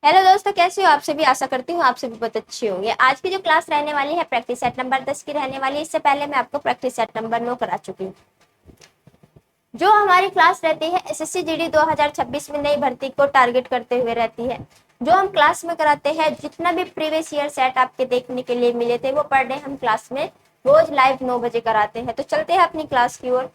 Hello दोस्तों, कैसे हो आप सभी। आशा करती हूँ आप सभी बहुत अच्छे होंगे। आज की जो क्लास रहने वाली है प्रैक्टिस सेट नंबर 10 की रहने वाली है। इससे पहले मैं आपको प्रैक्टिस सेट नंबर 9 करा चुकी हूँ। जो हमारी क्लास रहती है एसएससी जीडी 2026 में नई भर्ती को टारगेट करते हुए रहती है। जो हम क्लास में कराते हैं, जितना भी प्रीवियस ईयर सेट आपके देखने के लिए मिले थे वो पर डे हम क्लास में रोज लाइव 9 बजे कराते हैं। तो चलते हैं अपनी क्लास की ओर।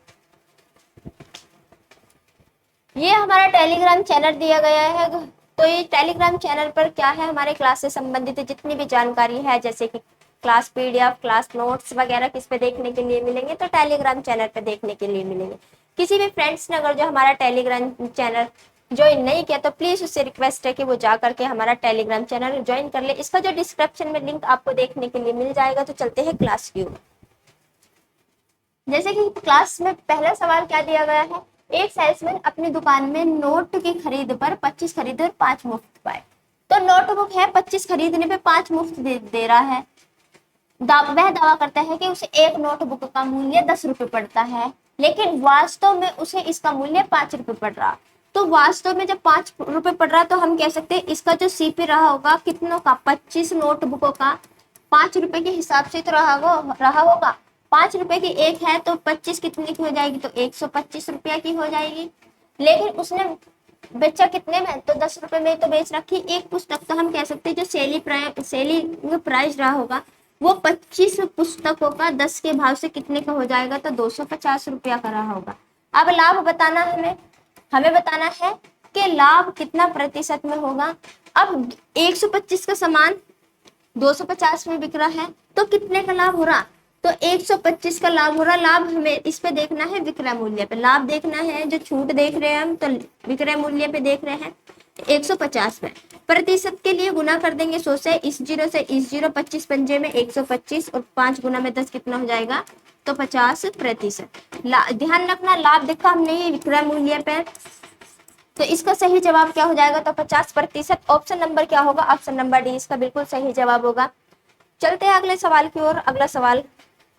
ये हमारा टेलीग्राम चैनल दिया गया है। तो ये टेलीग्राम चैनल पर क्या है, हमारे क्लास से संबंधित जितनी भी जानकारी है, जैसे कि क्लास पीडीएफ, क्लास नोट्स वगैरह किस पे देखने के लिए मिलेंगे, तो टेलीग्राम चैनल पे देखने के लिए मिलेंगे। किसी भी फ्रेंड्स ने अगर जो हमारा टेलीग्राम चैनल ज्वाइन नहीं किया तो प्लीज उससे रिक्वेस्ट है कि वो जा करके हमारा टेलीग्राम चैनल ज्वाइन कर ले। इसका जो डिस्क्रिप्शन में लिंक आपको देखने के लिए मिल जाएगा। तो चलते हैं क्लास की ओर। जैसे कि क्लास में पहला सवाल क्या दिया गया है, एक सेल्समैन अपनी दुकान में नोट की खरीद पर 25 खरीदे और 5 मुफ्त पाए। तो नोटबुक है, 25 खरीदने पे 5 मुफ्त दे रहा है। वह दावा करता है कि उसे एक नोटबुक का मूल्य 10 रुपए पड़ता है, लेकिन वास्तव में उसे इसका मूल्य 5 रुपए पड़ रहा। तो वास्तव में जब 5 रुपए पड़ रहा तो हम कह सकते हैं इसका जो सीपी रहा होगा कितनों का, 25 नोटबुकों का 5 रुपए के हिसाब से तो रहा होगा। 5 रुपए की एक है तो 25 कितने की हो जाएगी, तो 125 रुपया की हो जाएगी। लेकिन उसने बेचा कितने में, तो 10 रुपए में तो बेच रखी एक पुस्तक। तो हम कह सकते हैं जो सेलिंग प्राइस रहा होगा वो 25 पुस्तकों का 10 के भाव से कितने का हो जाएगा, तो 250 रुपया का रहा होगा। अब लाभ बताना हमें बताना है कि लाभ कितना प्रतिशत में होगा। अब 125 का सामान 250 में बिक रहा है तो कितने का लाभ हो रहा, तो 125 का लाभ हो रहा। लाभ हमें इस पे देखना है, विक्रय मूल्य पे लाभ देखना है। जो छूट देख रहे हैं हम, तो विक्रय मूल्य पे देख रहे हैं 150 में। प्रतिशत के लिए गुना कर देंगे 100 से, इस जीरो से इस जीरो, 25 पंजे में 125 और 5 गुना में 10 कितना हो जाएगा, तो 50%। ध्यान रखना लाभ देखा हमने ये विक्रय मूल्य पे, तो इसका सही जवाब क्या हो जाएगा, तो 50%। ऑप्शन नंबर क्या होगा, ऑप्शन नंबर डी इसका बिल्कुल सही जवाब होगा। चलते हैं अगले सवाल की ओर। अगला सवाल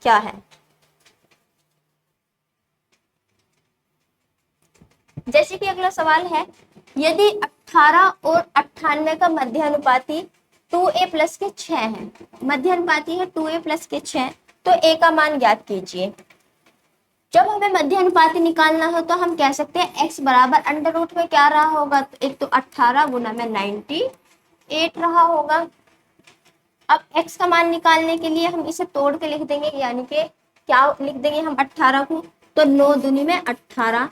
क्या है, जैसे कि अगला सवाल है, यदि 18 और 98 का मध्यानुपाती 2a प्लस के 6 है, मध्यानुपाती है 2a प्लस के 6, तो a का मान ज्ञात कीजिए। जब हमें मध्यानुपाती निकालना हो तो हम कह सकते हैं x बराबर अंडर रूट में क्या रहा होगा, तो एक तो 18 गुना में 98 रहा होगा। अब x का मान निकालने के लिए हम इसे तोड़ के लिख देंगे, यानी कि क्या लिख देंगे हम 18 को, तो 9 दूनी में 18,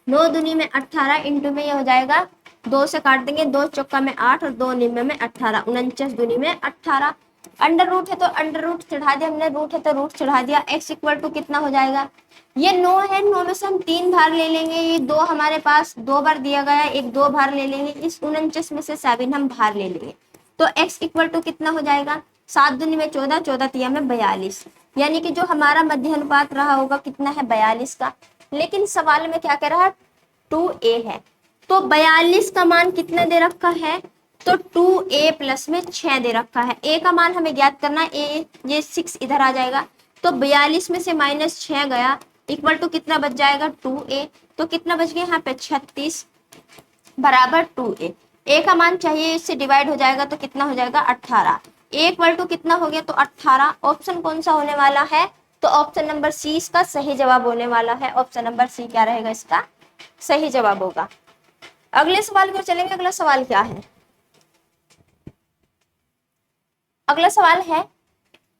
9 दूनी में 18 इंटू में ये हो जाएगा 2 से काट देंगे, 2 चौका में 8 और 2 निम्न में 18, 49 दूनी में 18। अंडर रूट है तो अंडर रूट चढ़ा दिया हमने, रूट है तो रूट चढ़ा दिया। x इक्वल टू कितना हो जाएगा, ये 9 है, 9 में से हम 3 भार ले लेंगे। ये 2 हमारे पास 2 बार दिया गया है, एक 2 भार ले लेंगे। इस 49 में से 7 हम भार ले लेंगे, तो x इक्वल टू कितना हो जाएगा, 7 दूनी में 14, 14 तिया में 42, यानी कि जो हमारा मध्य अनुपात रहा होगा कितना है, 42 का। लेकिन सवाल में क्या कह रहा है, 2a है, तो 42 का मान कितना दे रखा है, तो 2a प्लस में 6 दे रखा है। a का मान हमें ज्ञात करना है, a ये 6 इधर आ जाएगा, तो 42 में से माइनस 6 गया, इक्वल टू कितना बच जाएगा, 2a। तो कितना बच गया यहाँ पे 36 बराबर 2a। a का मान चाहिए, इससे डिवाइड हो जाएगा तो कितना हो जाएगा 18। a इक्वल टू कितना हो गया, तो 18। ऑप्शन कौन सा होने वाला है, तो ऑप्शन नंबर सी इसका सही जवाब होने वाला है। ऑप्शन नंबर सी क्या रहेगा, इसका सही जवाब होगा। अगले सवाल की ओर चलेंगे। अगला सवाल क्या है, अगला सवाल है,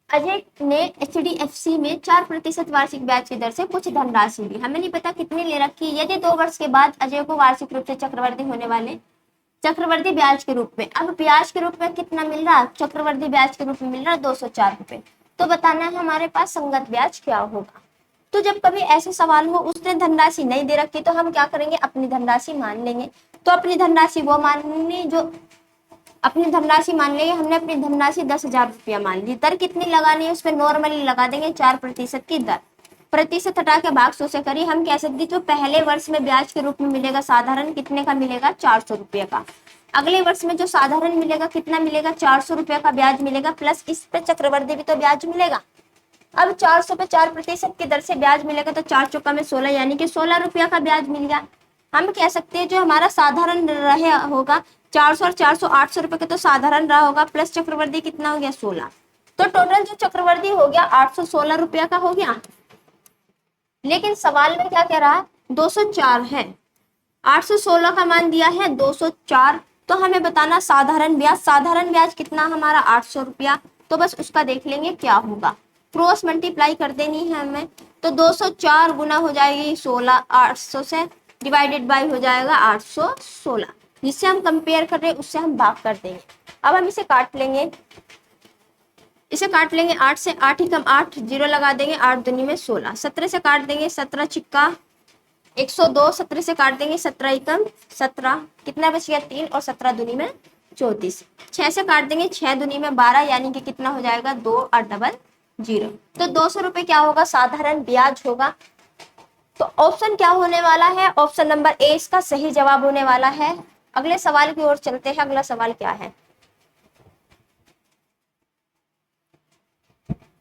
अजय ने HDFC में 4% वार्षिक ब्याज की दर से कुछ धनराशि ली, हमें नहीं पता कितनी ले रखी। यदि 2 वर्ष के बाद अजय को वार्षिक रूप से चक्रवर्ती होने वाले चक्रवर्ती ब्याज के रूप में, अब ब्याज के रूप में कितना मिल रहा, चक्रवर्ती ब्याज के रूप में मिल रहा 204 रुपए, तो बताना है हमारे पास संगत ब्याज क्या होगा। तो जब कभी ऐसे सवाल हो, उसने धनराशि नहीं दे रखी, तो हम क्या करेंगे, अपनी धनराशि मान लेंगे। तो अपनी धनराशि वो माननी जो अपनी धनराशि मान लेंगे, हमने अपनी धनराशि 10,000 रुपया मान ली। दर कितनी लगानी है, उस पर नॉर्मली लगा देंगे 4% की दर, प्रतिशत हटा के भाग 100 से करिए। हम कह सकते जो पहले वर्ष में ब्याज के रूप में मिलेगा साधारण, कितने का मिलेगा, 400 रुपये का। अगले वर्ष में जो साधारण मिलेगा कितना मिलेगा, 400 रुपये का ब्याज मिलेगा, प्लस इस पे चक्रवर्ती भी तो ब्याज मिलेगा। अब 400 पे 4% की दर से ब्याज मिलेगा, तो 4 चौका में 16, यानी कि 16 रुपया का ब्याज मिल गया। हम कह सकते हैं जो हमारा साधारण रहे होगा 400 और 400 800 रुपए का तो साधारण रहा होगा, प्लस चक्रवर्ती कितना हो गया 16। तो टोटल जो चक्रवर्ती हो गया 816 रुपया का हो गया। लेकिन सवाल में क्या कह रहा है 204 है, 816 का मान दिया है 204। तो हमें बताना साधारण ब्याज कितना हमारा 800 रुपया। तो बस उसका देख लेंगे क्या होगा, क्रॉस मल्टीप्लाई कर देनी है हमें। तो 204 गुना हो जाएगी 16 800 से, डिवाइडेड बाय हो जाएगा 816, जिससे हम कंपेयर कर रहे हैं उससे हम भाग कर देंगे। अब हम इसे काट लेंगे, 8 से, 8 ही कम 8, जीरो लगा देंगे, 8 दूनी में 16, 17 से काट देंगे, 17 छिक्का 102, 17 से काट देंगे, 17 एकम 17, कितना बच गया 3, और 17 दूनी में 34, 6 से काट देंगे, 6 दूनी में 12, यानी कि कितना हो जाएगा 2 और डबल 0। तो 200 रुपए क्या होगा साधारण ब्याज होगा। तो ऑप्शन क्या होने वाला है, ऑप्शन नंबर ए इसका सही जवाब होने वाला है। अगले सवाल की ओर चलते हैं। अगला सवाल क्या है,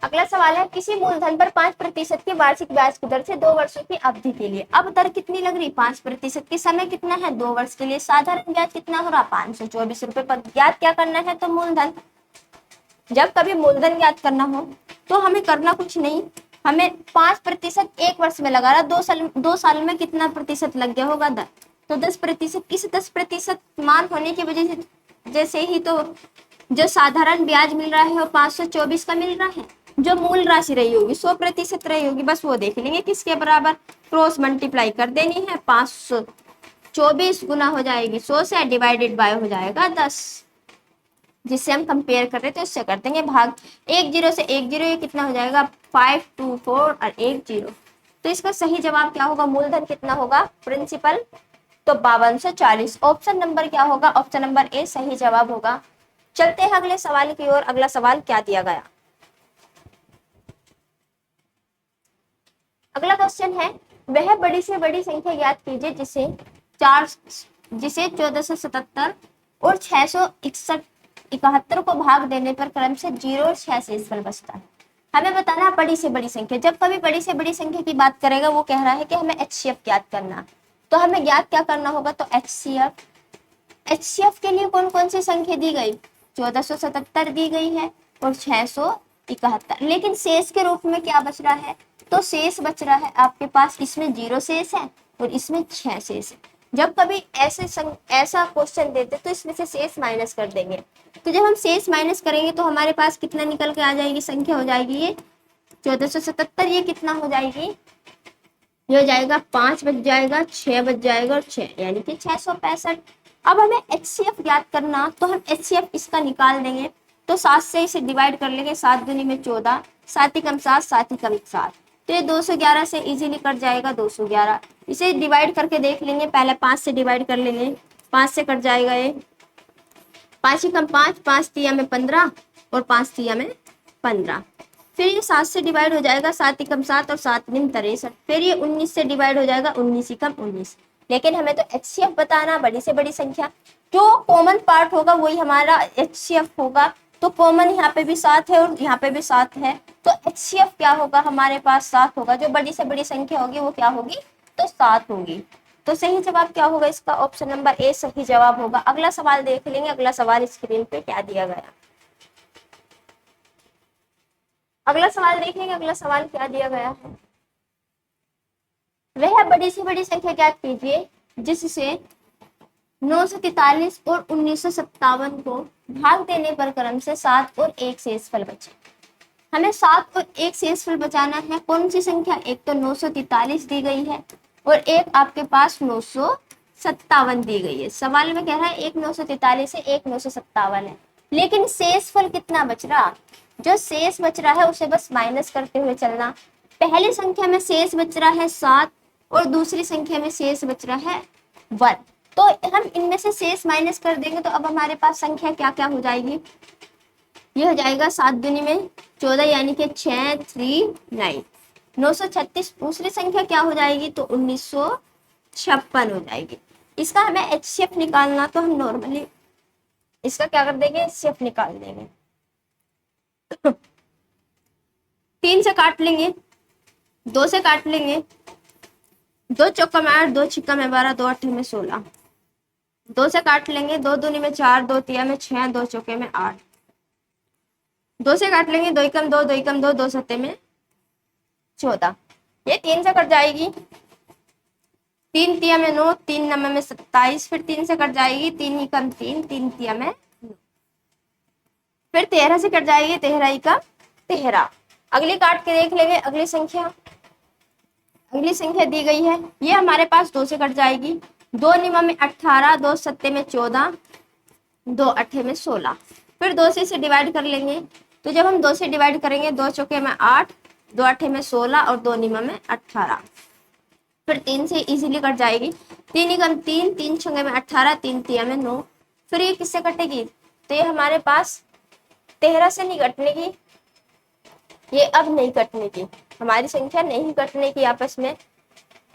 अगला सवाल है किसी मूलधन पर 5% की वार्षिक ब्याज की दर से 2 वर्षों की अवधि के लिए। अब दर कितनी लग रही 5% की, समय कितना है 2 वर्ष के लिए, साधारण ब्याज कितना हो रहा 524 रुपए पर। ज्ञात क्या करना है, तो मूलधन। जब कभी मूलधन ज्ञात करना हो तो हमें करना कुछ नहीं, हमें 5% एक वर्ष में लगा रहा, 2 साल में कितना प्रतिशत लग गया होगा 10। तो 10%, किस 10% मान होने की वजह से जैसे ही तो जो साधारण ब्याज मिल रहा है वो 524 का मिल रहा है, जो मूल राशि रही होगी 100% रही होगी, बस वो देख लेंगे किसके बराबर, क्रॉस मल्टीप्लाई कर देनी है, 524 गुना हो जाएगी 100 से, डिवाइडेड बाय हो जाएगा 10, जिससे हम कंपेयर कर रहे थे उससे कर देंगे भाग। 1 0 से 1 0, ये कितना हो जाएगा 524 और 1 0। तो इसका सही जवाब क्या होगा, मूलधन कितना होगा प्रिंसिपल, तो 5240। ऑप्शन नंबर क्या होगा, ऑप्शन नंबर ए सही जवाब होगा। चलते हैं अगले सवाल की ओर। अगला सवाल क्या दिया गया, अगला क्वेश्चन है वह बड़ी से बड़ी संख्या ज्ञात कीजिए जिसे 1477 और 671 को भाग देने पर क्रम से 0 और 6 शेषफल बचता है। हमें बताना है बड़ी से बड़ी संख्या। जब कभी बड़ी से बड़ी संख्या की बात करेगा वो कह रहा है कि हमें एचसीएफ ज्ञात करना, तो हमें ज्ञात क्या करना होगा, तो एचसीएफ के लिए कौन कौन सी संख्या दी गई, 1477 दी गई है और 671, लेकिन शेष के रूप में क्या बच रहा है, तो शेष बच रहा है आपके पास, इसमें 0 शेष है और इसमें 6 शेष है। जब कभी ऐसा क्वेश्चन देते तो इसमें से शेष माइनस कर देंगे। तो जब हम शेष माइनस करेंगे तो हमारे पास कितना निकल के आ जाएगी संख्या, हो जाएगी ये 1477, ये कितना हो जाएगी, ये हो जाएगा 5 बच जाएगा, 6 बच जाएगा और 6 यानी कि 665। अब हमें एचसीएफ ज्ञात करना, तो हम एचसीएफ इसका निकाल देंगे, तो 7 से इसे डिवाइड कर लेंगे, 7 दूनी में 14, 7 ही कम 7, 7 ही कम 7, तो ये 211 से इजीली कट जाएगा 211। इसे डिवाइड करके देख लेंगे, पहले 5 से डिवाइड कर लेंगे, 5 से कट जाएगा ये, 5 ही कम 5, 5 तिया में 15 और 5 तिया में 15, फिर ये 7 से डिवाइड हो जाएगा, 7 ही कम 7 और 7 निम 63, फिर ये 19 से डिवाइड हो जाएगा, 19 ही कम 19। लेकिन हमें तो एचसीएफ बताना, बड़ी से बड़ी संख्या, जो कॉमन पार्ट होगा वही हमारा एचसीएफ होगा। तो कॉमन यहाँ पे भी 7 है और यहाँ पे भी 7 है, तो एचसीएफ क्या होगा हमारे पास 7 होगा। जो बड़ी से बड़ी संख्या होगी वो क्या होगी, तो 7 होगी। तो सही जवाब क्या होगा इसका, ऑप्शन नंबर ए सही जवाब होगा। अगला सवाल देख लेंगे। अगला सवाल स्क्रीन पे क्या दिया गया, अगला सवाल देखेंगे। अगला सवाल क्या दिया गया है, वह बड़ी से बड़ी संख्या ज्ञात कीजिए जिससे 943 और 1957 को भाग देने पर क्रम से 7 और 1 शेषफल बचे। हमें 7 और 1 शेषफल बचाना है। कौन सी संख्या, एक तो 943 दी गई है और एक आपके पास 957 दी गई है। सवाल में कह रहा है एक 943 है, एक 957 है, लेकिन शेषफल कितना बच रहा, जो शेष बच रहा है उसे बस माइनस करते हुए चलना। पहली संख्या में शेष बच रहा है 7 और दूसरी संख्या में शेष बच रहा है 1, तो हम इनमें से शेष माइनस कर देंगे। तो अब हमारे पास संख्या क्या क्या हो जाएगी, ये हो जाएगा 7 दूनी में 14 यानी कि 6 3 9, 936। दूसरी संख्या क्या हो जाएगी, तो 1956 हो जाएगी। इसका हमें एचसीएफ निकालना, तो हम नॉर्मली इसका क्या कर देंगे, एचसीएफ निकाल देंगे। 3 से काट लेंगे, 2 से काट लेंगे, 2 चौका में 8, 2 छिक्का में 12, 2 अट्ठे में 16, 2 से काट लेंगे, 2 दूनी में 4, 2 तिया में 6, 2 चौके में 8। 2 से काट लेंगे, 2 एकम 2, 2 एकम 2, 2 सत्ते में 14। ये 3 से कट जाएगी, 3 तिया में 9, 3 नम्मे में 27, फिर 3 से कट जाएगी, 3 एकम 3, 3 तिया में 9, फिर 13 से कट जाएगी, 13 एकम 13। अगली काट के देख लेंगे, अगली संख्या दी गई है, ये हमारे पास 2 से कट जाएगी, 2 निमा में 18, 2 सत्ते में 14, 2 अट्ठे में 16, फिर 2 से इसे डिवाइड कर लेंगे। तो जब हम 2 से डिवाइड करेंगे, 2 चौके में 8, 2 अट्ठे में 16 और 2 निमा में 18, फिर 3 से इजीली कट जाएगी, 3 एकम 3, 3 छंगे में 18, 3 तिया में 9, फिर ये किससे कटेगी, तो ये हमारे पास 13 से नहीं कटने की, ये अब नहीं कटने की, हमारी संख्या नहीं कटने की आपस में।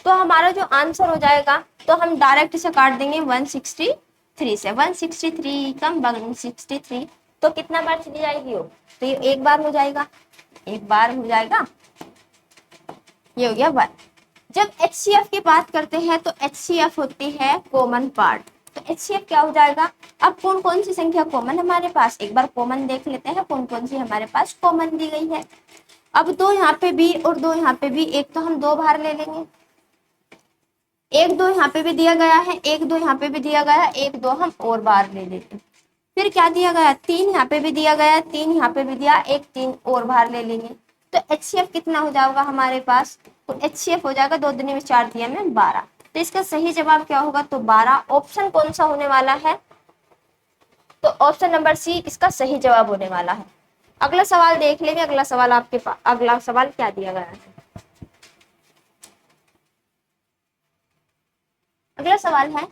तो हमारा जो आंसर हो जाएगा, तो हम डायरेक्ट इसे काट देंगे 163 से, 163 कम 163, तो कितना बार चली जाएगी वो, तो ये एक बार हो जाएगा, एक बार हो जाएगा, ये हो गया 1। जब HCF की बात करते हैं तो HCF होती है कॉमन पार्ट, तो HCF क्या हो जाएगा, अब कौन कौन सी संख्या कॉमन हमारे पास, एक बार कॉमन देख लेते हैं कौन कौन सी हमारे पास कॉमन दी गई है। अब 2 यहाँ पे भी और 2 यहाँ पे भी, एक तो हम 2 बाहर ले लेंगे, 1 2 यहाँ पे भी दिया गया है, 1 2 यहाँ पे भी दिया गया है, 1 2 हम और बाहर ले लेते हैं। फिर क्या दिया गया, 3 यहाँ पे भी दिया गया, 3 यहाँ पे भी दिया, 1 3 और बाहर ले लेंगे। तो HCF कितना हो जाएगा हमारे पास, तो HCF हो जाएगा 2 दूनी में 4 दिया में 12। तो इसका सही जवाब क्या होगा, तो 12। ऑप्शन कौन सा होने वाला है, तो ऑप्शन नंबर सी इसका सही जवाब होने वाला है। अगला सवाल देख लेंगे, अगला सवाल आपके पास, अगला सवाल क्या दिया गया है। अगला सवाल है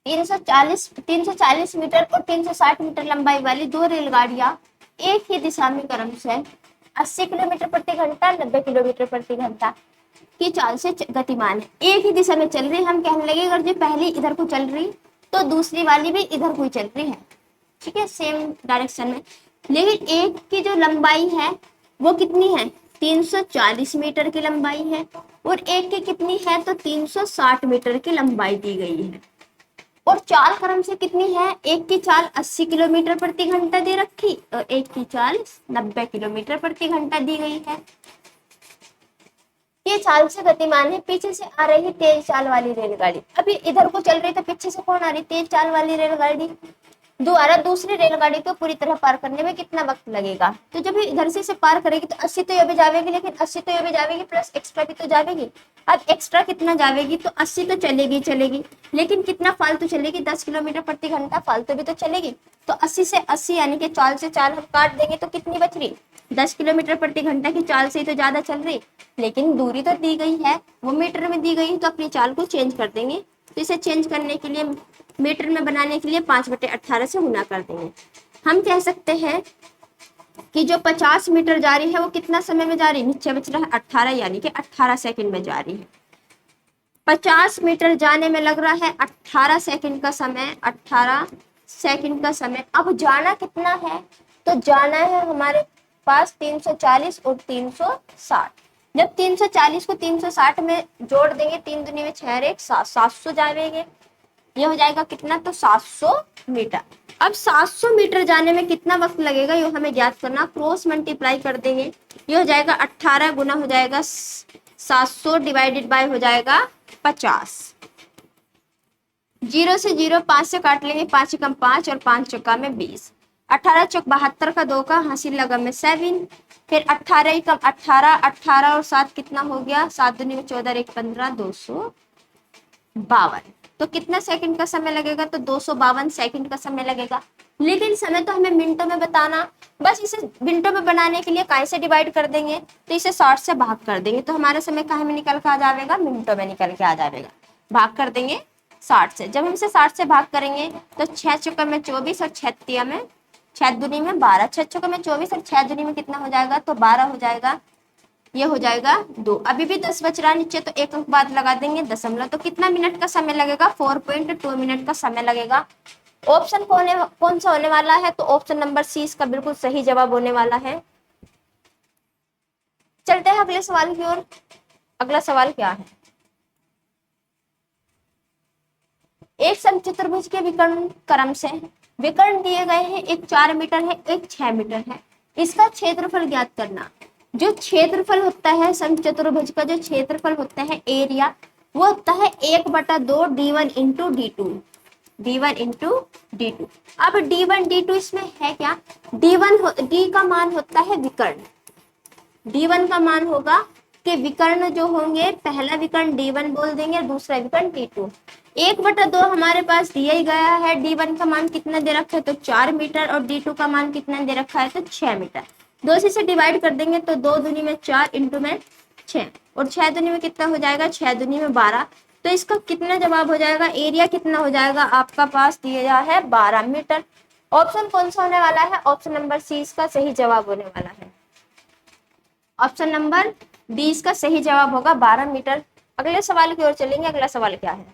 340 मीटर और 360 मीटर लंबाई वाली 2 रेलगाड़ियां एक ही दिशा में क्रमशः 80 किलोमीटर प्रति घंटा, 90 किलोमीटर प्रति घंटा की चाल से गतिमान है। एक ही दिशा में चल रही, हम कहने लगे अगर जो पहली इधर को चल रही तो दूसरी वाली भी इधर को ही चल रही है, ठीक है, सेम डायरेक्शन में, लेकिन एक की जो लंबाई है वो कितनी है, 340 मीटर की लंबाई है, और एक की कितनी है, तो 360 मीटर की लंबाई दी गई है, और चाल क्रम से कितनी है, एक की चाल 80 किलोमीटर प्रति घंटा दे रखी और एक की चाल 90 किलोमीटर प्रति घंटा दी गई है। ये चाल से गतिमान है, पीछे से आ रही तेज चाल वाली रेलगाड़ी, अभी इधर को चल रही तो पीछे से कौन आ रही, तेज चाल वाली रेलगाड़ी, दोबारा दूसरी रेलगाड़ी को पूरी तरह पार करने में कितना वक्त लगेगा, तो जब इधर से पार करेगी तो 80 तो ये भी जाएगी, लेकिन 80 तो ये भी जाएगी प्लस एक्स्ट्रा भी तो जाएगी। अब एक्स्ट्रा कितना जाएगी, तो 80 तो चलेगी, लेकिन कितना फालतू चलेगी, 10 किलोमीटर प्रति घंटा फालतू भी तो चलेगी, तो 80 से 80 यानी कि चाल से चाल हम काट देंगे तो कितनी बच रही, 10 किलोमीटर प्रति घंटा की चाल से ही तो ज्यादा चल रही, लेकिन दूरी तो दी गई है वो मीटर में दी गई, तो अपनी चाल को चेंज कर देंगे। तो इसे चेंज करने के लिए, मीटर में बनाने के लिए 5/18 से गुना कर देंगे। हम कह सकते हैं कि जो 50 मीटर जा रही है वो कितना समय में जा रही है, नीचे बच रहा है 18, यानी कि 18 सेकंड में जा रही है। 50 मीटर जाने में लग रहा है 18 सेकंड का समय, 18 सेकंड का समय। अब जाना कितना है, तो जाना है हमारे पास 340 और 360। जब 340 को 360 में जोड़ देंगे, 3 दूनी में 6 एक 700 जाएंगे, ये हो जाएगा कितना, तो 700 मीटर। अब 700 मीटर जाने में कितना वक्त लगेगा ये हमें ज्ञात करना, क्रॉस मल्टीप्लाई कर देंगे, ये हो जाएगा 18 गुना हो जाएगा 700 डिवाइडेड बाय हो जाएगा 50। 0 से 0, 5 से काट लेंगे, 5 कम 5 और 5 चौका में 20, 18 चौक 72 का 2 का हासिल लगा में 7, फिर 18 कम 18, 18 और 7 कितना हो गया, 7 दूनी में 14 1 15, 252। तो कितना सेकंड का समय लगेगा, तो 252 सेकंड का समय लगेगा। लेकिन समय तो हमें मिनटों में बताना, बस इसे मिनटों में बनाने के लिए काय से डिवाइड कर देंगे, तो इसे 60 से भाग कर देंगे, तो हमारा समय कहाँ में निकल के आ जाएगा, मिनटों में निकल के आ जाएगा। भाग कर देंगे 60 से, जब हम इसे 60 से भाग करेंगे तो 6 चौका में 24 और 6 तिया में 6 दूनी में 12, 6 चौका में 24 और 6 दूनी में कितना हो जाएगा, तो 12 हो जाएगा, ये हो जाएगा 2। अभी भी 10 बच रहा नीचे, तो एक अंक बाद लगा देंगे दशमलव, तो कितना मिनट का समय लगेगा, 4.2 मिनट का समय लगेगा। ऑप्शन कौन सा होने वाला है, तो ऑप्शन नंबर सी इसका बिल्कुल सही जवाब होने वाला है। चलते हैं अगले सवाल की ओर। अगला सवाल क्या है, एक समचतुर्भुज के विकर्ण क्रम से विकर्ण दिए गए हैं, एक 4 मीटर है, एक 6 मीटर है। इसका क्षेत्रफल ज्ञात करना। जो क्षेत्रफल होता है समचतुर्भुज का, जो क्षेत्रफल होता है एरिया, वो होता है 1/2 d1 into d2, d1 into d2। अब d1 d2 इसमें है क्या, d का मान होता है विकर्ण, d1 का मान होगा कि विकर्ण जो होंगे, पहला विकर्ण d1 बोल देंगे, दूसरा विकर्ण d2। 1/2 हमारे पास दिया ही गया है, d1 का मान कितना दे रखा है तो 4 मीटर, और d2 का मान कितना दे रखा है तो 6 मीटर। 2 से डिवाइड कर देंगे तो 2 दूनी में 4 इंटू में 6, और 6 दूनी में कितना हो जाएगा, 6 दूनी में 12। तो इसका कितना जवाब हो जाएगा, एरिया कितना हो जाएगा, आपका पास दिया है 12 मीटर। ऑप्शन कौन सा होने वाला है, ऑप्शन नंबर सी इसका सही जवाब होने वाला है। ऑप्शन नंबर डी इसका सही जवाब होगा 12 मीटर। अगले सवाल की ओर चलेंगे। अगला सवाल क्या है,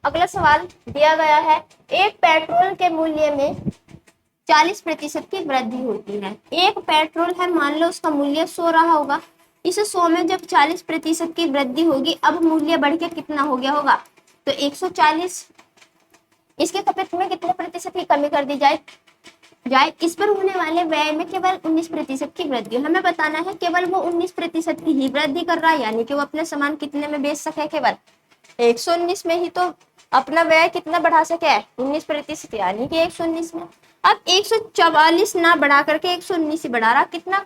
अगला सवाल दिया गया है, एक पेट्रोल के मूल्य में 40% की वृद्धि होती है। एक पेट्रोल है, मान लो उसका मूल्य 100 रहा होगा, इस 100 में जब 40% की वृद्धि होगी, अब मूल्य बढ़ के कितना हो गया होगा तो 140। इसके खपत में कितने प्रतिशत की कमी कर दी जाए, इस पर होने वाले व्यय में केवल 19% की वृद्धि। हमें बताना है केवल वो 19% की ही वृद्धि कर रहा है, यानी कि वो अपने सामान कितने में बेच सके, केवल 119 में ही तो अपना व्यय कितना बढ़ा सके, 19%, यानी कि 119 में। अब 144 ना बढ़ा करके 119 ही बढ़ा रहा, कितना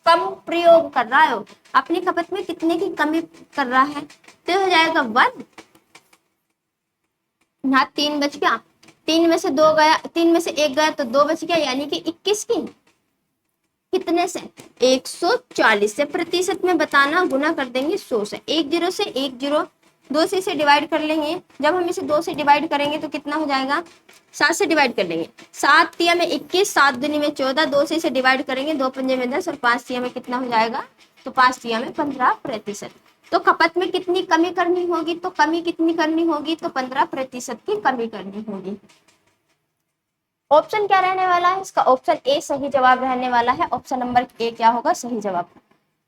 कम प्रयोग कर रहा है, अपनी खपत में कितने की कमी कर रहा है, तो हो जाएगा 1। यहाँ 3 बच गया, 3 में से 2 गया, 3 में से 1 गया तो 2 बच गया, यानी कि 21 की कितने से 140 से, प्रतिशत में बताना, गुना कर देंगे 100 से, 10 से 10, 2 से इसे डिवाइड कर लेंगे। जब हम इसे 2 से डिवाइड करेंगे तो कितना हो जाएगा, 7 से डिवाइड कर लेंगे, 7 तिया में 21, 7 दूनी में 14, 2 से इसे डिवाइड करेंगे, 2 पंजे में 10, और 5 तिया में कितना हो जाएगा तो 5 तिया में 15%। तो खपत में कितनी कमी करनी होगी, तो कमी कितनी करनी होगी तो 15% की कमी करनी होगी। ऑप्शन क्या रहने वाला है इसका, ऑप्शन ए सही जवाब रहने वाला है। ऑप्शन नंबर ए क्या होगा सही जवाब।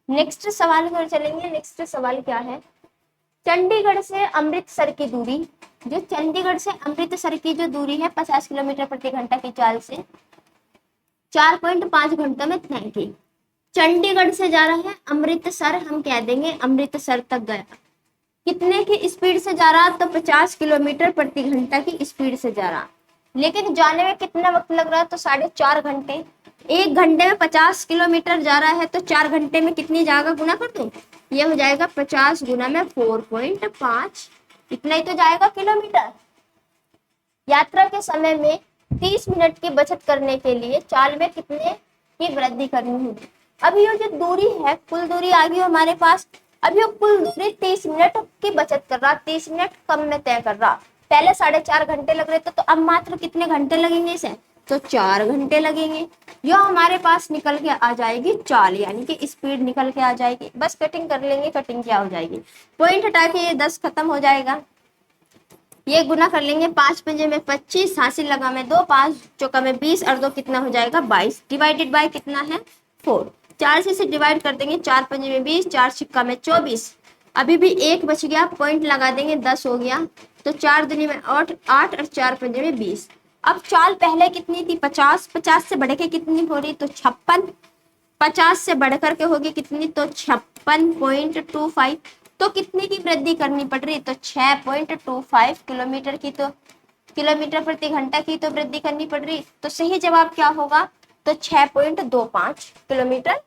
नेक्स्ट सवाल पर चलेंगे। नेक्स्ट सवाल क्या है, चंडीगढ़ से अमृतसर की दूरी, जो चंडीगढ़ से अमृतसर की जो दूरी है 50 किलोमीटर प्रति घंटा की चाल से 4.5 घंटों में तय की। चंडीगढ़ से जा रहा है अमृतसर, हम कह देंगे अमृतसर तक गया, कितने की स्पीड से जा रहा तो 50 किलोमीटर प्रति घंटा की स्पीड से जा रहा, लेकिन जाने में कितना वक्त लग रहा है तो 4.5 घंटे। 1 घंटे में 50 किलोमीटर जा रहा है तो 4 घंटे में कितनी जाएगा, गुना कर दो, ये हो जाएगा 50 गुना में 4.5, इतना ही तो जाएगा किलोमीटर। यात्रा के समय में 30 मिनट की बचत करने के लिए चाल में कितने की वृद्धि करनी होगी। अभी ये जो दूरी है, कुल दूरी आ गई हमारे पास, अभी कुल दूरी 30 मिनट की बचत कर रहा, 30 मिनट कम में तय कर रहा। पहले 4.5 घंटे लग रहे थे, तो अब मात्र कितने घंटे लगेंगे इसे, तो 4 घंटे लगेंगे। जो हमारे पास निकल के आ जाएगी चाल, यानी कि स्पीड निकल के आ जाएगी। बस कटिंग कर लेंगे, कटिंग क्या हो जाएगी, पॉइंट हटा के ये 10 खत्म हो जाएगा। ये गुना कर लेंगे, 5 पंजे में 25, हासिल लगा में 2, 5 चौका में 20, और 2 कितना हो जाएगा 22, डिवाइडेड बाय कितना है 4। 4 से डिवाइड कर देंगे, 4 पंजे में 20, 4 छिक्का में 24, अभी भी 1 बच गया, पॉइंट लगा देंगे, 10 हो गया, तो 4 दूनी में 8, और 4 पंजे में 20। अब चाल पहले कितनी थी 50, 50 से बढ़ के कितनी हो रही तो 56, 50 से बढ़ करके होगी कितनी तो 56.25, तो कितने की वृद्धि करनी पड़ रही तो 6.25 किलोमीटर की, तो किलोमीटर प्रति घंटा की तो वृद्धि करनी पड़ रही। तो सही जवाब क्या होगा तो 6.25 किलोमीटर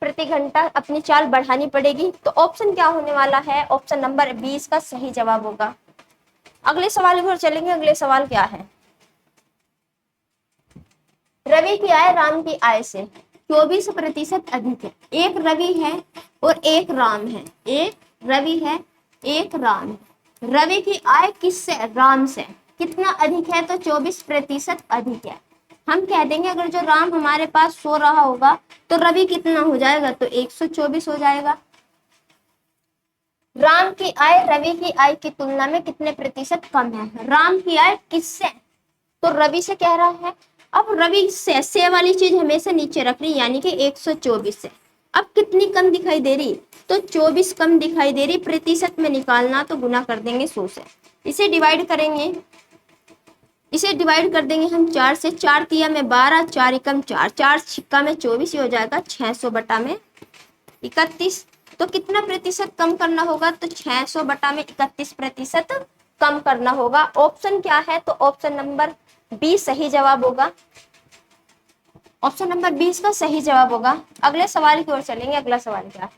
प्रति घंटा अपनी चाल बढ़ानी पड़ेगी। तो ऑप्शन क्या होने वाला है, ऑप्शन नंबर 20 का सही जवाब होगा। अगले सवाल की ओर चलेंगे। अगले सवाल क्या है, रवि की आय राम की आय से 24% अधिक है। एक रवि है और एक राम है, एक रवि है एक राम है। रवि की आय किससे, राम से कितना अधिक है तो 24% अधिक है। हम कह देंगे अगर जो राम हमारे पास सो रहा होगा तो रवि कितना हो जाएगा तो 124 हो जाएगा। राम की आय रवि की आय की तुलना में कितने प्रतिशत कम है। राम की आय किससे तो रवि से कह रहा है। अब रवि से वाली चीज हमेशा नीचे रख रही, यानी कि 124 से। अब कितनी कम दिखाई दे रही, तो 24 कम दिखाई दे रही। प्रतिशत में निकालना तो गुना कर देंगे 100 से। इसे डिवाइड करेंगे, इसे डिवाइड कर देंगे हम 4 से। 4 तिया में 12, 4 एकम 4, 4 छिक्का में 24, ये हो जाएगा 600 बटा में 31। तो कितना प्रतिशत कम करना होगा, तो 600 बटा में 31% कम करना होगा। ऑप्शन क्या है, तो ऑप्शन नंबर बी सही जवाब होगा। ऑप्शन नंबर 20 का सही जवाब होगा। अगले सवाल की ओर चलेंगे। अगला सवाल क्या है,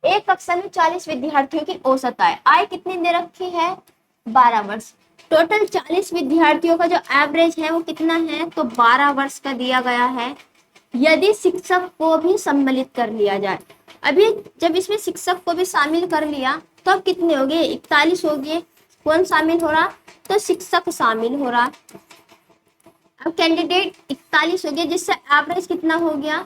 एक कक्षा में 40 विद्यार्थियों की औसत आय कितनी दे रखी है, 12 वर्ष। टोटल 40 विद्यार्थियों का जो एवरेज है वो कितना है, तो 12 वर्ष का दिया गया है। यदि शिक्षक को भी सम्मिलित कर लिया जाए, अभी जब इसमें शिक्षक को भी शामिल कर लिया तो अब कितने हो गए, 41 हो गए। कौन शामिल हो रहा, तो शिक्षक शामिल हो रहा। अब कैंडिडेट 41 हो गए, जिससे एवरेज कितना हो गया,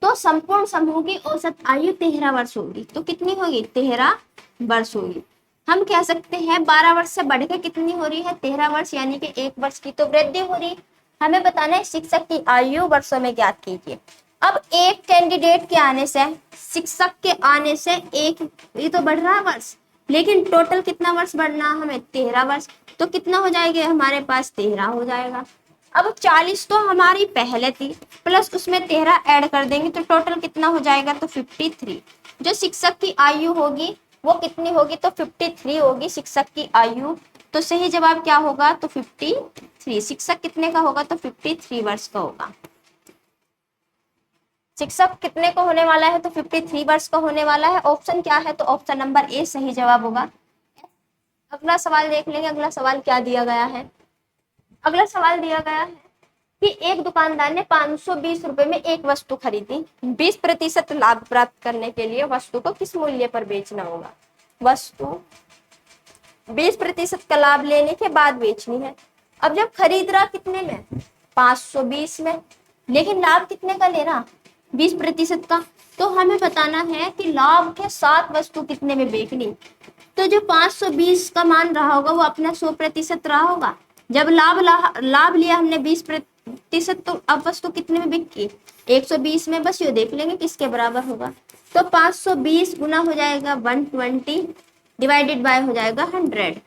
तो संपूर्ण समूह की औसत आयु 13 वर्ष होगी। तो कितनी होगी, 13 वर्ष होगी। हम कह सकते हैं 12 वर्ष से बढ़कर कितनी हो रही है, 13 वर्ष, यानी कि 1 वर्ष की तो वृद्धि हो रही। हमें बताना है शिक्षक की आयु वर्षों में ज्ञात कीजिए। अब एक कैंडिडेट के आने से, शिक्षक के आने से एक, ये तो बढ़ रहा है वर्ष, लेकिन टोटल कितना वर्ष बढ़ना हमें, 13 वर्ष। तो कितना हो जाएगा हमारे पास, 13 हो जाएगा। अब 40 तो हमारी पहले थी, प्लस उसमें 13 ऐड कर देंगे तो टोटल कितना हो जाएगा, तो 53। जो शिक्षक की आयु होगी वो कितनी होगी, तो 53 होगी शिक्षक की आयु। तो सही जवाब क्या होगा, तो 53। शिक्षक कितने का होगा, तो 53 वर्ष का होगा। शिक्षक कितने को होने वाला है, तो 53 वर्ष का होने वाला है। ऑप्शन क्या है, तो ऑप्शन नंबर ए सही जवाब होगा। अगला सवाल देख लेंगे। अगला सवाल क्या दिया गया है, अगला सवाल दिया गया है कि एक दुकानदार ने 520 रुपए में एक वस्तु खरीदी। 20% लाभ प्राप्त करने के लिए वस्तु को किस मूल्य पर बेचना होगा। वस्तु 20% का लाभ लेने के बाद बेचनी है। अब जब खरीद रहा कितने में, 520 में, लेकिन लाभ कितने का ले रहा, 20% का। तो हमें बताना है कि लाभ के साथ वस्तु कितने में बेचनी। तो जो 520 का मान रहा होगा वो अपना 100% रहा होगा। जब लाभ लिया हमने 20%, तो अब वस्तु कितने में बिकी, 120 में। बस ये देख लेंगे किसके बराबर होगा। तो 520 गुना हो जाएगा 120, डिवाइडेड बाय हो जाएगा 100।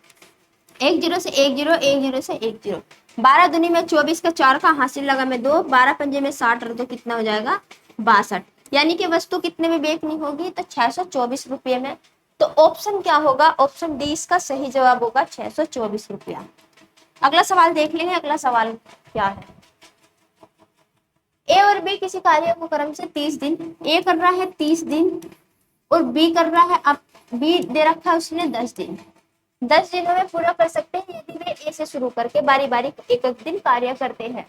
10 से 10, 10 से 10। 12 दूनी में 24 का 4 का हासिल लगा में 2, 12 पंजे में 60, तो कितना हो जाएगा 62। यानी कि वस्तु कितने में बेचनी होगी, तो 624 रुपये में। तो ऑप्शन क्या होगा, ऑप्शन डी इसका सही जवाब होगा, 624 रुपया। अगला सवाल देख लेंगे। अगला सवाल क्या है, ए और बी किसी कार्य को क्रम से 30 दिन, ए कर रहा है 30 दिन और बी कर रहा है, अब बी दे रखा है उसने 10 दिन। 10 दिनों में पूरा कर सकते हैं यदि वे ए से शुरू करके बारी बारी एक एक दिन कार्य करते हैं।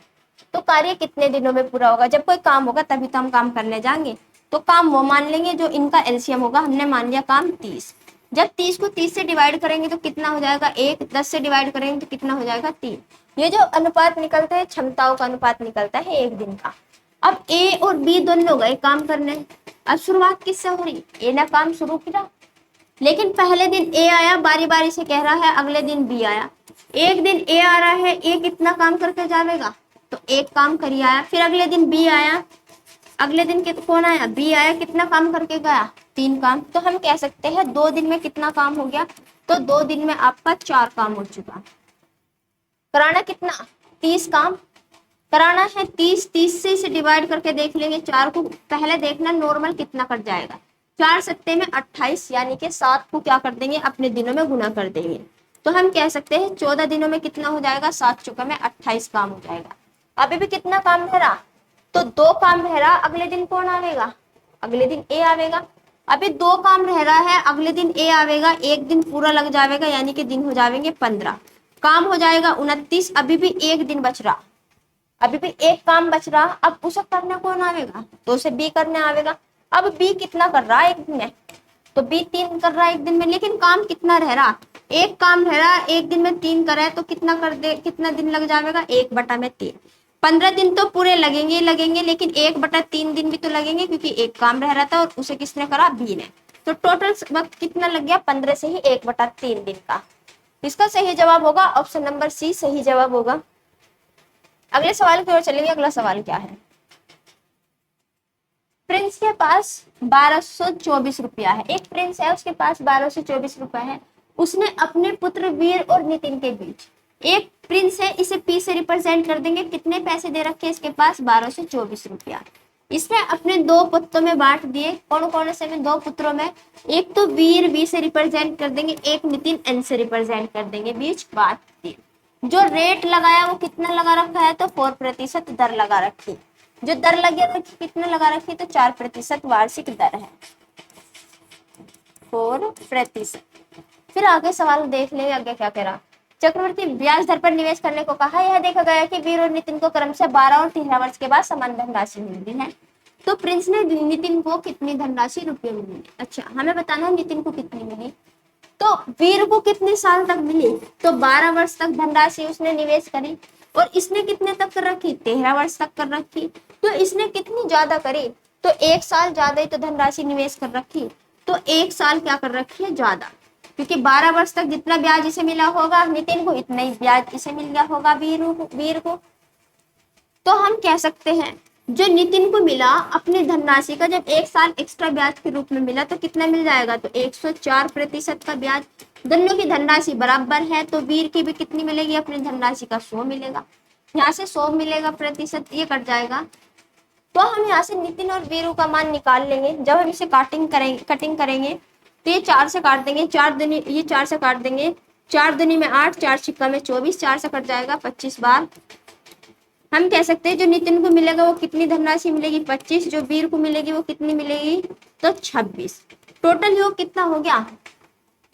तो कार्य कितने दिनों में पूरा होगा, जब कोई काम होगा तभी तो हम काम करने जाएंगे। तो काम वो मान लेंगे जो इनका एलसीएम होगा। हमने मान लिया काम 30। जब 30 को 30 से डिवाइड करेंगे तो कितना हो जाएगा 1, 10 से डिवाइड करेंगे तो कितना हो जाएगा 3। ये जो अनुपात निकलता है, क्षमताओं का अनुपात निकलता है एक दिन का। अब ए और बी दोनों गए काम करने। अब शुरुआत किससे हो रही, ए ने काम शुरू किया, लेकिन पहले दिन ए आया, बारी बारी से कह रहा है, अगले दिन बी आया। एक दिन ए आ रहा है, ए कितना काम करके जाएगा, तो एक काम कर आया। फिर अगले दिन बी आया, अगले दिन कौन आया, बी आया, कितना काम करके गया, 3 काम। तो हम कह सकते हैं 2 दिन में कितना काम हो गया, तो 2 दिन में आपका 4 काम हो चुका। कराना कितना, 30 काम कराना है। 30 से इसे डिवाइड करके देख लेंगे। 4 को पहले देखना नॉर्मल कितना कट जाएगा, 4 सत्ते में 28, यानी कि 7 को क्या कर देंगे, अपने दिनों में गुना कर देंगे। तो हम कह सकते हैं 14 दिनों में कितना हो जाएगा, 7 चौका में 28 काम हो जाएगा। अभी भी कितना काम रह रहा, तो 2 काम रह रहा। अगले दिन कौन आवेगा, अगले दिन ए आवेगा। अभी 2 काम रह रहा है, अगले दिन ए आवेगा, एक दिन पूरा लग जाएगा, यानी कि दिन हो जाएंगे 15, काम हो जाएगा 29। अभी भी एक दिन बच रहा, अभी भी एक काम बच रहा। अब उसे करने कौन आवेगा, तो उसे बी करने आवेगा। अब बी कितना कर रहा है एक दिन में, तो बी 3 कर रहा है एक दिन में, लेकिन काम कितना रह रहा, एक काम रह रहा, एक दिन में 3 करे तो कितना कर दे, कितना दिन लग जाएगा, 1/3। 15 दिन तो पूरे लगेंगे लगेंगे, लेकिन 1/3 दिन भी तो लगेंगे, क्योंकि एक काम रह रहा था और उसे किसने करा, बी ने। तो टोटल वक्त कितना लग गया, 15 से ही 1/3 दिन का। इसका सही जवाब होगा ऑप्शन नंबर सी सही जवाब होगा। अगले सवाल की ओर चलेंगे। अगला सवाल क्या है, प्रिंस के पास 1224 रुपया है, एक प्रिंस है उसके पास 1224 रुपया है। उसने अपने पुत्र वीर और नितिन के बीच, एक प्रिंस है इसे पी से रिप्रेजेंट कर देंगे, कितने पैसे दे रखे हैं इसके पास 1224 रुपया। इसने अपने दो पुत्रों में बांट दिए, कौन कौन से में, दो पुत्रों में, एक तो वीर वी से रिप्रेजेंट कर देंगे, एक नितिन एन से रिप्रेजेंट कर देंगे, बीच बांट दिए। जो रेट लगाया वो कितना लगा रखा है, तो 4% दर लगा रखी। जो दर लगे रखी कितना लगा रखी, तो 4% वार्षिक दर है, 4%। फिर आगे सवाल देख लेंगे, आगे क्या कह रहा। चक्रवर्ती ब्याज दर पर निवेश करने को कहा। यह देखा गया कि वीर और नितिन को क्रमशः 12 और 13 वर्ष के बाद समान धनराशि मिलती है। तो प्रिंस ने नितिन को कितनी धनराशि रुपये में मिली, अच्छा हमें बताना है नितिन को कितनी मिली। तो वीर को कितने साल तक मिली, तो 12 वर्ष तक धनराशि उसने निवेश करी, और इसने कितने तक कर रखी, 13 वर्ष तक कर रखी। तो इसने कितनी ज्यादा करी, तो 1 साल ज्यादा ही तो धनराशि निवेश कर रखी, तो 1 साल क्या कर रखी है ज्यादा, क्योंकि 12 वर्ष तक जितना ब्याज इसे मिला होगा नितिन को, इतना ही ब्याज इसे मिल गया होगा वीर को। तो हम कह सकते हैं जो नितिन को मिला अपनी धनराशि का, जब 1 साल एक्स्ट्रा ब्याज के रूप में मिला तो कितना मिल जाएगा, तो 104% का ब्याज। दोनों की धनराशि बराबर है, तो वीर की भी कितनी मिलेगी, अपनी धनराशि का 100 मिलेगा, यहाँ से 100 मिलेगा प्रतिशत, ये कट जाएगा। तो हम यहाँ से नितिन और वीरू का मान निकाल लेंगे। जब हम इसे कटिंग करेंगे तो ये 4 से काट देंगे, 4 दूनी, ये 4 से काट देंगे, 4 दूनी में 8, 4 छिक्का में 24, 4 से कट जाएगा 25 बार। हम कह सकते हैं जो नितिन को मिलेगा वो कितनी धनराशि मिलेगी, 25, जो वीर को मिलेगी वो कितनी मिलेगी, तो 26। टोटल योग कितना हो गया,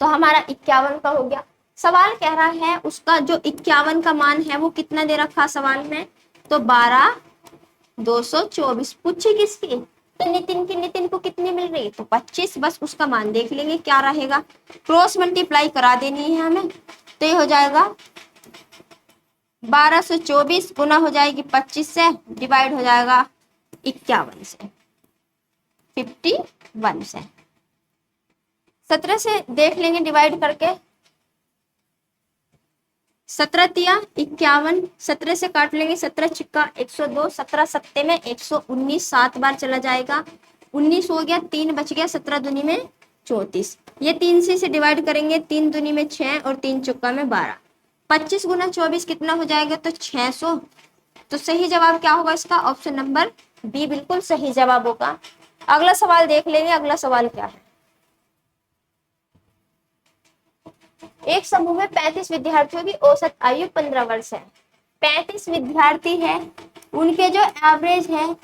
तो हमारा 51 का हो गया। सवाल कह रहा है उसका जो 51 का मान है वो कितना दे रखा सवाल में, तो 12,224। पूछी किसकी, तो नितिन की, नितिन को कितनी मिल रही, तो 25, बस उसका मान देख लेंगे क्या रहेगा, क्रॉस मल्टीप्लाई करा देनी है हमें। तो ये हो जाएगा 1224 गुना हो जाएगी 25 से, डिवाइड हो जाएगा 51 से, 51 से। 17 से देख लेंगे डिवाइड करके, 17 तिया 51, 17 से काट लेंगे, 17 छिक्का 102, 17 सत्ते में 119, 7 बार चला जाएगा, 19 हो गया, 3 बच गया, 17 दूनी में 34। ये 3 से डिवाइड करेंगे, 3 दूनी में 6 और 3 चौका में 12। 25 गुना 24 कितना हो जाएगा, तो 600। तो सही जवाब क्या होगा इसका, ऑप्शन नंबर बी बिल्कुल सही जवाब होगा। अगला सवाल देख लेंगे, अगला सवाल क्या है। एक समूह में 35 विद्यार्थियों की औसत आयु 15 वर्ष है। 35 विद्यार्थी है, उनके जो एवरेज है,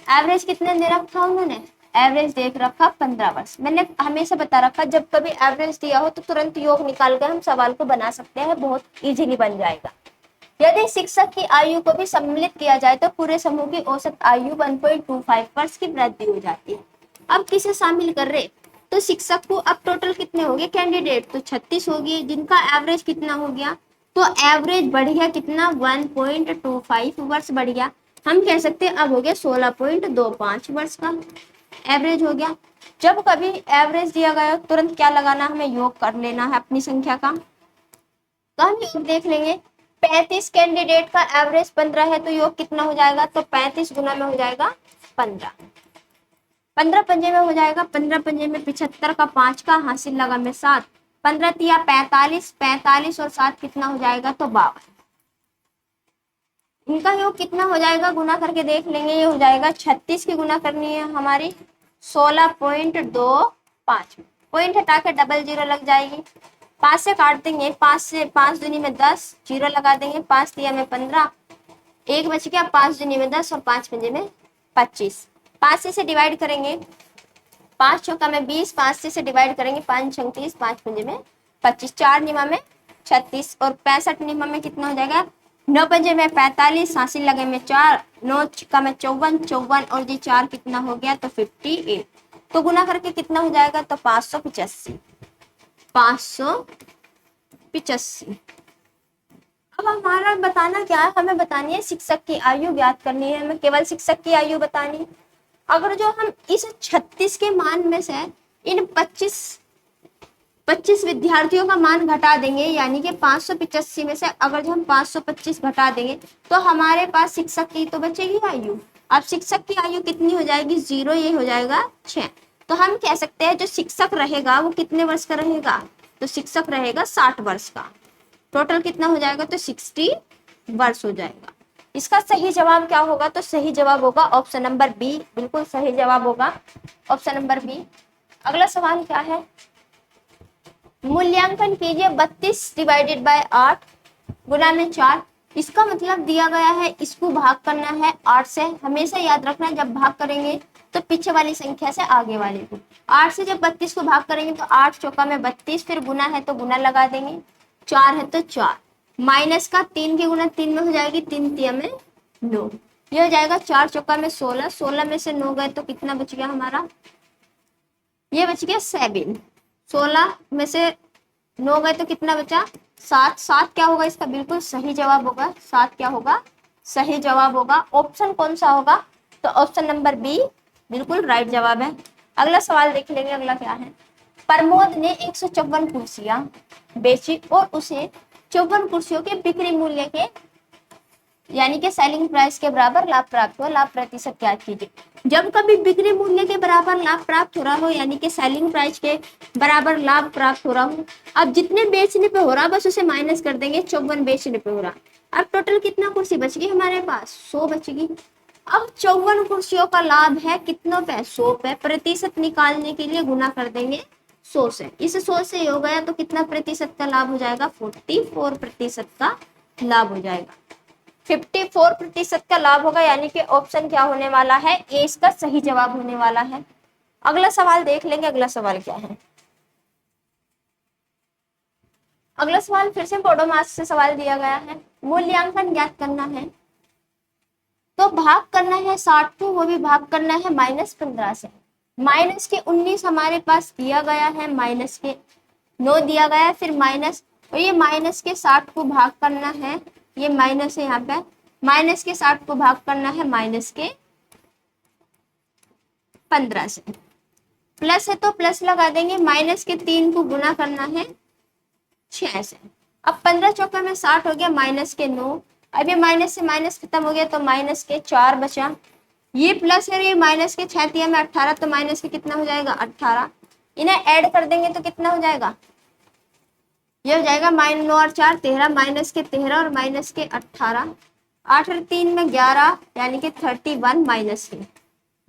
एवरेज कितने दे रखा उन्होंने, एवरेज देख रखा 15 वर्ष। मैंने हमेशा बता रखा जब कभी एवरेज दिया हो तो तुरंत योग निकाल कर हम सवाल को बना सकते हैं, बहुत इजीली बन जाएगा। यदि शिक्षक की आयु को भी सम्मिलित किया जाए तो पूरे समूह की औसत आयु 1.25 वर्ष की वृद्धि हो जाती है। अब किसे शामिल कर रहे, तो शिक्षक को अब टोटल कितने हो गए कैंडिडेट, तो 36 हो गए, जिनका एवरेज कितना हो गया, तो एवरेज बढ़ गया कितना, 1.25 वर्ष बढ़ गया। हम कह सकते हैं अब हो गया 16.25 वर्ष का एवरेज हो गया। जब कभी एवरेज दिया गया तुरंत क्या लगाना, हमें योग कर लेना है अपनी संख्या का। तो हम योग देख लेंगे, 35 कैंडिडेट का एवरेज 15 है, तो योग कितना हो जाएगा, तो 35 गुना में हो जाएगा 15, 15 पंजे में हो जाएगा, 15 पंजे में 75 का 5 का हासिल लगा में 7, 15 तिया 45, 45 और 7 कितना हो जाएगा, तो 52। इनका योग कितना हो जाएगा, गुना करके देख लेंगे, ये हो जाएगा 36 की गुना करनी है हमारी 16.25, पॉइंट हटा के डबल जीरो लग जाएगी। 5 से काट देंगे, 5 से 5 दूनी में 10, जीरो लगा देंगे, 5 तिया में 15, 1 बच गया, 5 दूनी में 10 और 5 पंजे में 25। 5 से डिवाइड करेंगे, 5 चौका में 20, 5 से डिवाइड करेंगे, 5 छंग 30, 5 पंजे में 25, 4 निमा में 36 और 65 निमा में कितना हो जाएगा, 9 पंजे में 45, हासिल लगे में 4, 9 छिक्का में 54, 54 और जी 4 कितना हो गया, तो 58। तो गुना करके कितना हो जाएगा, तो 585, 585। अब हमारा बताना क्या है, हमें बतानी है शिक्षक की आयु ज्ञात करनी है, हमें केवल शिक्षक की आयु बतानी है। अगर जो हम इस 36 के मान में से इन 25 विद्यार्थियों का मान घटा देंगे, यानी कि 585 में से अगर जो हम 525 घटा देंगे तो हमारे पास शिक्षक की तो बचेगी आयु। अब शिक्षक की आयु कितनी हो जाएगी 0, ये हो जाएगा 6। तो हम कह सकते हैं जो शिक्षक रहेगा वो कितने वर्ष का रहेगा, तो शिक्षक रहेगा 60 वर्ष का। टोटल कितना हो जाएगा, तो 60 वर्ष हो जाएगा। इसका सही जवाब क्या होगा, तो सही जवाब होगा ऑप्शन नंबर बी, बिल्कुल सही जवाब होगा ऑप्शन नंबर बी। अगला सवाल क्या है, मूल्यांकन कीजिए 32 डिवाइडेड बाय 8 गुना में 4। इसका मतलब दिया गया है, इसको भाग करना है 8 से। हमेशा याद रखना जब भाग करेंगे तो पीछे वाली संख्या से आगे वाली को। 8 से जब 32 को भाग करेंगे तो 8 चौका में 32, फिर गुना है तो गुना लगा देंगे, 4 है तो 4, माइनस का 3 की गुना 3 में हो जाएगी, 3 तिया में 9, ये हो जाएगा 4 चौका में 16, 16 में से 9 गए तो कितना बच गया हमारा, ये बच गया 7। 16 में से 9 गए तो कितना बचा 7। 7 क्या होगा इसका, बिल्कुल सही जवाब होगा, 7 क्या होगा, सही जवाब होगा। ऑप्शन कौन सा होगा, तो ऑप्शन नंबर बी बिल्कुल राइट जवाब है। अगला सवाल देख लेंगे, अगला क्या है, प्रमोद ने 154 कुर्सियां बेची और उसे 54 कुर्सियों के बिक्री मूल्य के यानी कि सेलिंग प्राइस के बराबर लाभ प्राप्त हुआ, लाभ प्रतिशत ज्ञात कीजिए। जब कभी बिक्री मूल्य के बराबर लाभ प्राप्त हो रहा हो यानी कि सेलिंग प्राइस के बराबर लाभ प्राप्त हो रहा हो, अब जितने बेचने पे हो रहा बस उसे माइनस कर देंगे, 54 बेचने पे हो रहा। अब टोटल कितना कुर्सी बच गई हमारे पास, 100 बच गई। अब 54 कुर्सियों का लाभ है कितनों पे, 100 पे। प्रतिशत निकालने के लिए गुना कर देंगे 100 से, इस 100 से हो गया तो कितना प्रतिशत का लाभ हो जाएगा, 44% का लाभ हो जाएगा। 54% का लाभ होगा, यानी कि ऑप्शन क्या होने वाला है, ए इसका सही जवाब होने वाला है। अगला सवाल देख लेंगे, अगला सवाल क्या है, अगला सवाल फिर से पोडोमास से सवाल दिया गया है, मूल्यांकन ज्ञात करना है। तो भाग करना है 60 को, वो भी भाग करना है -15 से। माइनस के 19 हमारे पास दिया गया है, माइनस के 9 दिया गया है, फिर माइनस, और ये माइनस के 60 को भाग करना है, ये माइनस है यहाँ पे, माइनस के 60 को भाग करना है माइनस के 15 से। प्लस है तो प्लस लगा देंगे, माइनस के 3 को गुना करना है 6 से। अब 15 चौका में 60 हो गया, माइनस के 9, अब ये माइनस से माइनस खत्म हो गया तो माइनस के 4 बचा, ये प्लस है, ये माइनस के 6 तिया में 18, तो माइनस के कितना हो जाएगा 18। इन्हें ऐड कर देंगे तो कितना हो जाएगा, ये हो जाएगा -9 और 4 13, माइनस के 13 और माइनस के 18, 8 और 3 में 11 यानी कि 31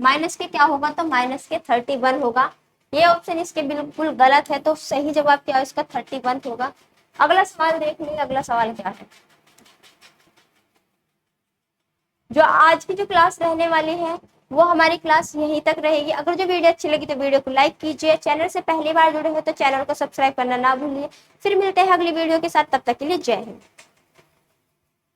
माइनस के क्या होगा, तो माइनस के 31 होगा। ये ऑप्शन इसके बिल्कुल गलत है, तो सही जवाब क्या है इसका 31 होगा। अगला सवाल देख लेंगे, अगला सवाल क्या है, जो आज की जो क्लास रहने वाली है वो हमारी क्लास यहीं तक रहेगी। अगर जो वीडियो अच्छी लगी तो वीडियो को लाइक कीजिए, चैनल से पहली बार जुड़े हो तो चैनल को सब्सक्राइब करना ना भूलिए। फिर मिलते हैं अगली वीडियो के साथ, तब तक के लिए जय हिंद।